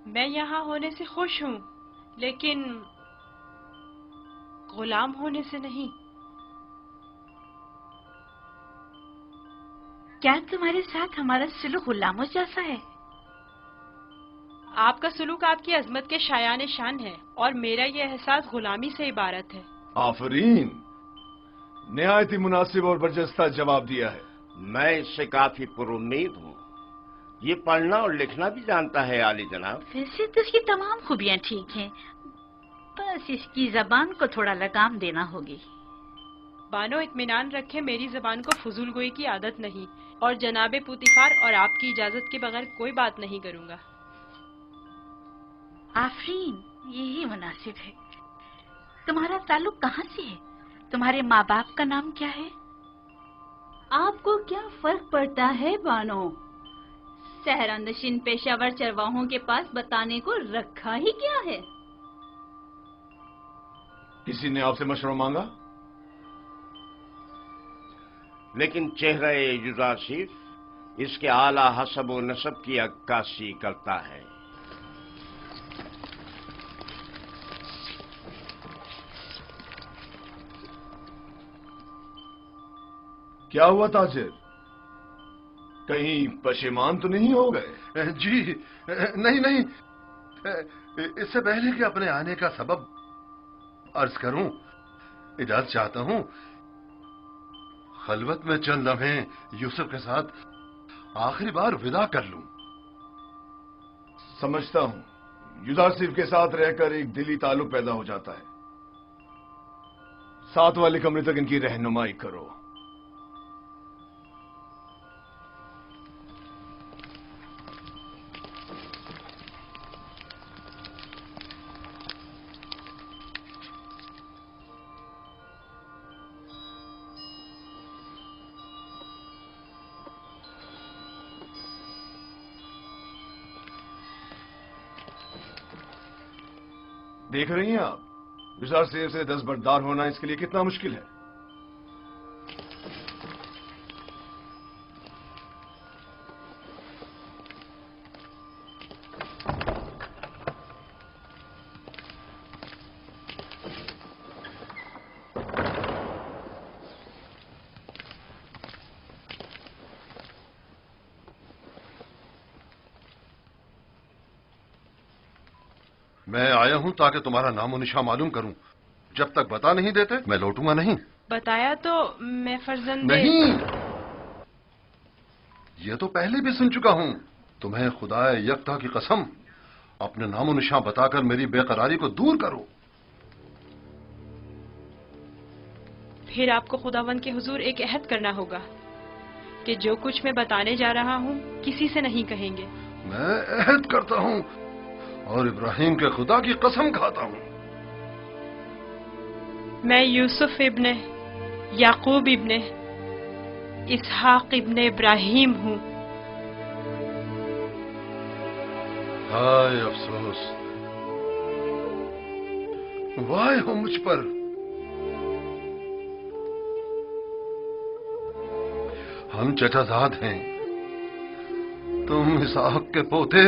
میں یہاں ہونے سے خوش ہوں، لیکن غلام ہونے سے نہیں۔ کیا تمہارے ساتھ ہمارا سلوک غلاموں جیسا ہے؟ آپ کا سلوک آپ کی عظمت کے شایان شان ہے، اور میرا یہ احساس غلامی سے عبارت ہے۔ آفرین، نہایت ہی مناسب اور برجستہ جواب دیا ہے۔ میں اس سے کافی پر امید ہوں۔ یہ پڑھنا اور لکھنا بھی جانتا ہے عالی جناب۔ ویسے تو اس کی تمام خوبیاں ٹھیک ہیں، بس اس کی زبان کو تھوڑا لگام دینا ہوگی۔ بانو اطمینان رکھے، میری زبان کو فضول گوئی کی عادت نہیں، اور جناب پوتیفار اور آپ کی اجازت کے بغیر کوئی بات نہیں کروں گا۔ آفرین، یہی مناسب ہے۔ تمہارا تعلق کہاں سے ہے؟ تمہارے ماں باپ کا نام کیا ہے؟ آپ کو کیا فرق پڑتا ہے بانو؟ صحرا نشین پیشہ ور چرواہوں کے پاس بتانے کو رکھا ہی کیا ہے؟ کسی نے آپ سے مشورہ مانگا؟ لیکن چہرہ یوزاسیف اس کے اعلیٰ حسب و نسب کی عکاسی کرتا ہے۔ کیا ہوا تاجر؟ کہیں پشیمان تو نہیں ہو گئے؟ جی نہیں، اس سے پہلے کہ اپنے آنے کا سبب عرض کروں، اجازت چاہتا ہوں خلوت میں چند لمحے یوسف کے ساتھ آخری بار وداع کر لوں۔ سمجھتا ہوں، یوزاسیف کے ساتھ رہ کر ایک دلی تعلق پیدا ہو جاتا ہے۔ ساتھ والے کمرے تک ان کی رہنمائی کرو۔ دیکھ رہی ہیں آپ، یوزاسیف سے دستبردار ہونا اس کے لیے کتنا مشکل ہے۔ میں آیا ہوں تاکہ تمہارا نام و نشان معلوم کروں۔ جب تک بتا نہیں دیتے میں لوٹوں گا نہیں۔ بتایا تو میں فرزند نہیں، یہ تو پہلے بھی سن چکا ہوں۔ تمہیں خدا یکتا کی قسم، اپنے نام و نشان بتا کر میری بے قراری کو دور کرو۔ پھر آپ کو خداوند کے حضور ایک عہد کرنا ہوگا کہ جو کچھ میں بتانے جا رہا ہوں کسی سے نہیں کہیں گے۔ میں عہد کرتا ہوں اور ابراہیم کے خدا کی قسم کھاتا ہوں۔ میں یوسف ابن یعقوب ابن اسحاق ابن ابراہیم ہوں۔ ہائے افسوس، وائے ہو مجھ پر۔ ہم چچا زاد ہیں، تم اسحاق کے پوتے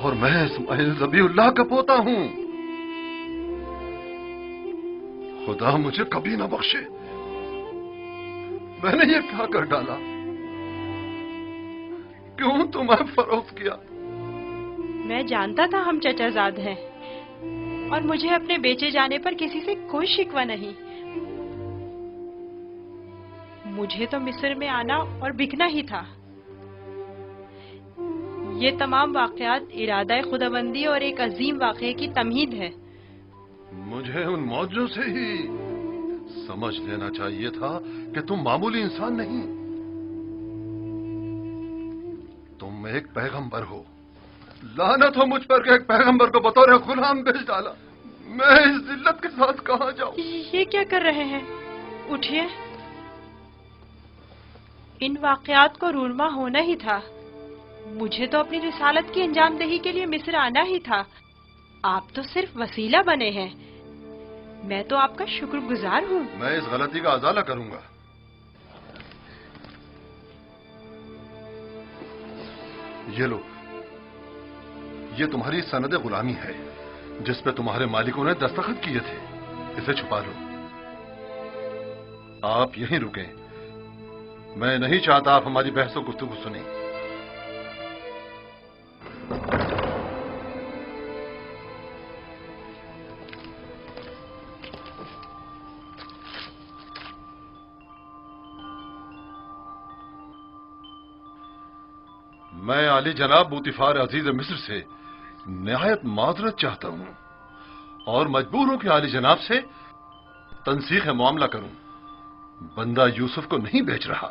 اور میں اسماعیل ذبیح اللہ کا پوتا ہوں۔ خدا مجھے کبھی نہ بخشے، میں نے یہ کیا کر ڈالا؟ کیوں تمہیں فروخت کیا؟ میں جانتا تھا ہم چچا زاد ہیں، اور مجھے اپنے بیچے جانے پر کسی سے کوئی شکوہ نہیں۔ مجھے تو مصر میں آنا اور بکنا ہی تھا۔ یہ تمام واقعات ارادہ خداوندی اور ایک عظیم واقعے کی تمہید ہے۔ مجھے ان موجوں سے ہی سمجھ لینا چاہیے تھا کہ تم معمولی انسان نہیں، تم ایک پیغمبر ہو۔ لعنت ہو مجھ پر کہ ایک پیغمبر کو بطور غلام بیچ ڈالا۔ میں اس ذلت کے ساتھ کہاں جاؤں؟ یہ کیا کر رہے ہیں؟ اٹھیے، ان واقعات کو رونما ہونا ہی تھا۔ مجھے تو اپنی رسالت کی انجام دہی کے لیے مصر آنا ہی تھا۔ آپ تو صرف وسیلہ بنے ہیں۔ میں تو آپ کا شکر گزار ہوں۔ میں اس غلطی کا ازالہ کروں گا۔ یہ لو، یہ تمہاری سند غلامی ہے جس پہ تمہارے مالکوں نے دستخط کیے تھے. اسے چھپا لو. آپ یہیں رکیں. میں نہیں چاہتا آپ ہماری بحث و گفتگو سنیں. میں عالی جناب بوتیفار عزیز مصر سے نہایت معذرت چاہتا ہوں اور مجبور ہوں کہ عالی جناب سے تنسیخ معاملہ کروں. بندہ یوسف کو نہیں بیچ رہا.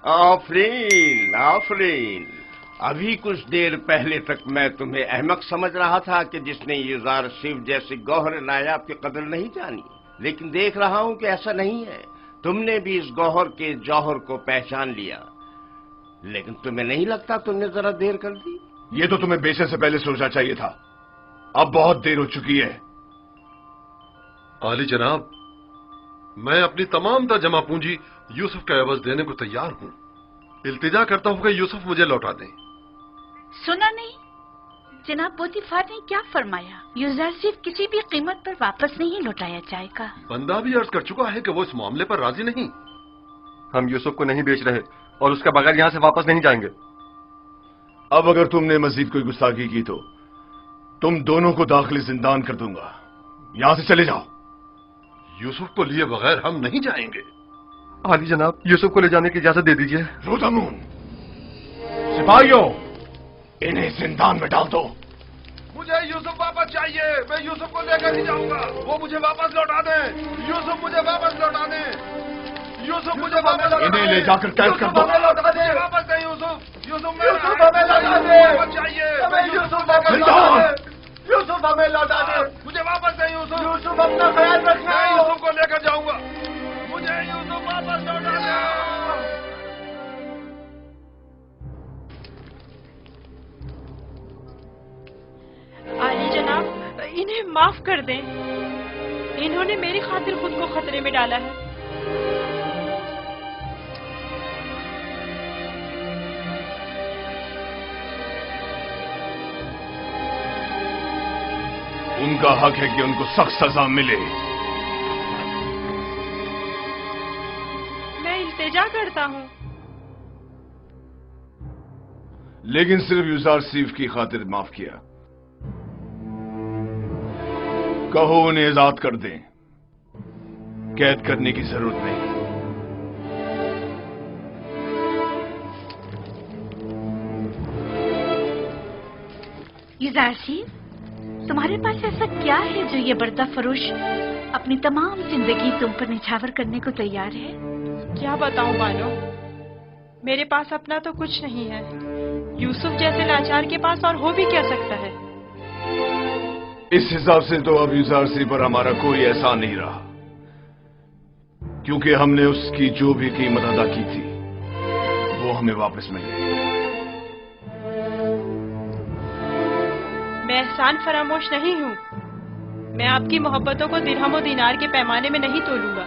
آفرین آفرین. ابھی کچھ دیر پہلے تک میں تمہیں احمق سمجھ رہا تھا کہ جس نے یوزارشیف جیسے گوہر نایاب کی قدر نہیں جانی، لیکن دیکھ رہا ہوں کہ ایسا نہیں ہے. تم نے بھی اس گوہر کے جوہر کو پہچان لیا. لیکن تمہیں نہیں لگتا تم نے ذرا دیر کر دی؟ یہ تو تمہیں بیچنے سے پہلے سوچنا چاہیے تھا. اب بہت دیر ہو چکی ہے. عالی جناب، میں اپنی تمام تر جمع پونجی یوسف کا عوض دینے کو تیار ہوں. التجا کرتا ہوں کہ یوسف مجھے لوٹا دیں. سنا نہیں جناب پوتیفار نے کیا فرمایا؟ یوزارشیف کسی بھی قیمت پر واپس نہیں لوٹایا جائے گا. بندہ بھی عرض کر چکا ہے کہ وہ اس معاملے پر راضی نہیں. ہم یوسف کو نہیں بیچ رہے اور اس کے بغیر یہاں سے واپس نہیں جائیں گے. اب اگر تم نے مزید کوئی گستاخی کی تو تم دونوں کو داخلی زندان کر دوں گا. یہاں سے چلے جاؤ. یوسف کو لیے بغیر ہم نہیں جائیں گے. عالی جناب، یوسف کو لے جانے کی اجازت دے دیجیے. روزمون، سپاہیوں، انہیں زندان میں ڈال دو. مجھے یوسف واپس چاہیے. میں یوسف کو لے کر ہی جاؤں گا. وہ مجھے واپس لوٹا دیں. یوسف مجھے واپس لوٹا دیں. یوسف مجھے واپس لوٹا دیں. انہیں لے جا کر قید کر دو. لوٹا دیں. واپس دیں یوسف. یوسف ہمیں لوٹا دیں. چاہیے. یوسف واپس لوٹا دیں. یوسف ہمیں لوٹا دیں. مجھے واپس دیں یوسف. یوسف اپنا خیال رکھنا. یوسف کو لے کر جاؤں گا. مجھے یوسف واپس لوٹا دیں. عالی جناب، انہیں معاف کر دیں. انہوں نے میری خاطر خود کو خطرے میں ڈالا ہے. ان کا حق ہے کہ ان کو سخت سزا ملے. میں التجا کرتا ہوں. لیکن صرف یوزارشیف کی خاطر معاف کیا. کہو انہیں آزاد کر دیں. قید کرنے کی ضرورت نہیں. یوزارشیف، تمہارے پاس ایسا کیا ہے جو یہ بردہ فروش اپنی تمام زندگی تم پر نچھاور کرنے کو تیار ہے؟ کیا بتاؤں بانو، میرے پاس اپنا تو کچھ نہیں ہے. یوسف جیسے لاچار کے پاس اور ہو بھی کیا سکتا ہے؟ اس حساب سے تو اب یوزارشیف پر ہمارا کوئی احسان نہیں رہا، کیونکہ ہم نے اس کی جو بھی قیمت ادا کی تھی وہ ہمیں واپس مل گئی. میں احسان فراموش نہیں ہوں. میں آپ کی محبتوں کو درہم و دینار کے پیمانے میں نہیں تولوں گا.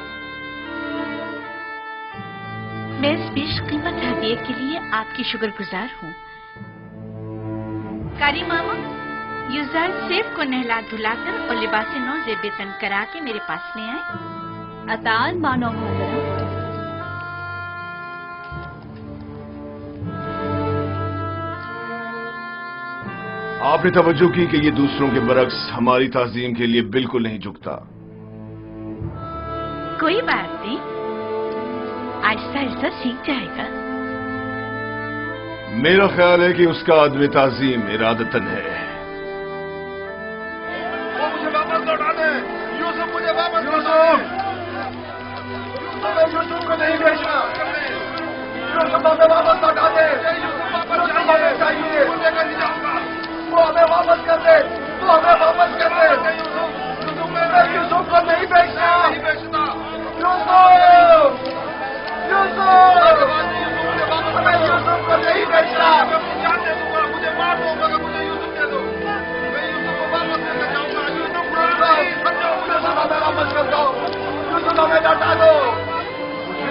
میں اس بیش قیمت ہدیے کے لیے آپ کی شکر گزار ہوں. کاری ماما، یوزارشیف کو نہلا دھلا کر اور لباس نو زیب تن کرا کے میرے پاس لے آئے. اطاعت مانو محترم. آپ نے توجہ کی کہ یہ دوسروں کے برعکس ہماری تعظیم کے لیے بالکل نہیں جھکتا. کوئی بات نہیں، آہستہ آہستہ سیکھ جائے گا. میرا خیال ہے کہ اس کا عدم تعظیم ارادتن ہے. وہ مجھے واپس لوٹا دیں. یوسف مجھے واپس لوٹا دیں. یوسف کو نہیں بیچنا. یوسف ہمیں واپس لوٹا دیں. یوسف ہمیں چاہیے. لے کر جاؤں گا. وہ ہمیں واپس کر دے. وہ ہمیں واپس کر دے. یوسف کو نہیں بیچنا. یوسف، یوسف ہمیں یوسف کو نہیں بیچنا. مجھے مار دو مگر مجھے یوسف دے دو. میں یوسف کو واپس لے کر جاؤں گا. یوسف ہمیں واپس کر دو. یوسف ہمیں لوٹا دو. مجھے